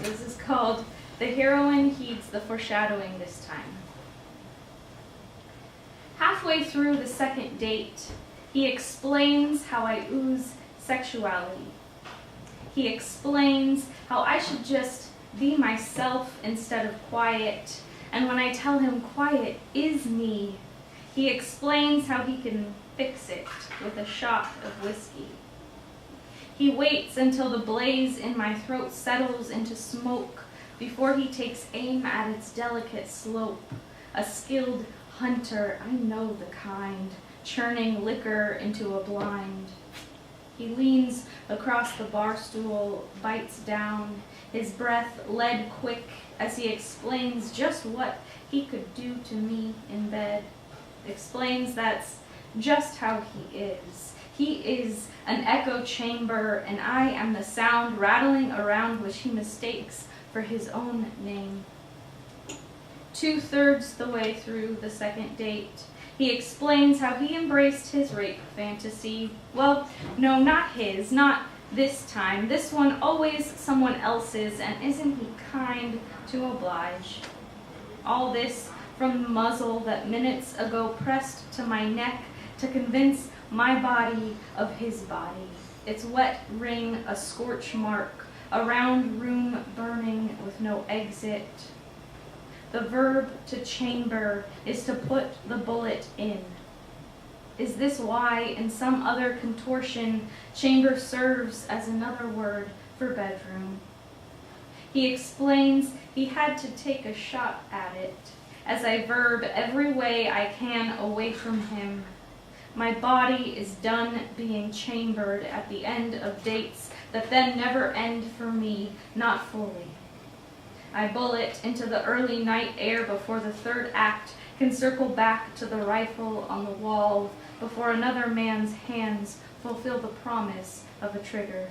This is called The Heroine Heeds the Foreshadowing This Time. Halfway through the second date, he explains how I ooze sexuality. He explains how I should just be myself instead of quiet, and when I tell him quiet is me, he explains how he can fix it with a shot of whiskey. He waits until the blaze in my throat settles into smoke before he takes aim at its delicate slope. A skilled hunter, I know the kind, churning liquor into a blind. He leans across the bar stool, bites down, his breath lead quick as he explains just what he could do to me in bed. Explains that's just how he is. He is an echo chamber, and I am the sound rattling around which he mistakes for his own name. 2/3 the way through the second date, he explains how he embraced his rape fantasy. Well, no, not his, not this time. This one always someone else's, and isn't he kind to oblige? All this from the muzzle that minutes ago pressed to my neck to convince my body of his body. Its wet ring a scorch mark, a round room burning with no exit. The verb to chamber is to put the bullet in. Is this why, in some other contortion, chamber serves as another word for bedroom? He explains he had to take a shot at it, as I verb every way I can away from him. My body is done being chambered at the end of dates that then never end for me, not fully. I bullet into the early night air before the third act can circle back to the rifle on the wall, before another man's hands fulfill the promise of a trigger.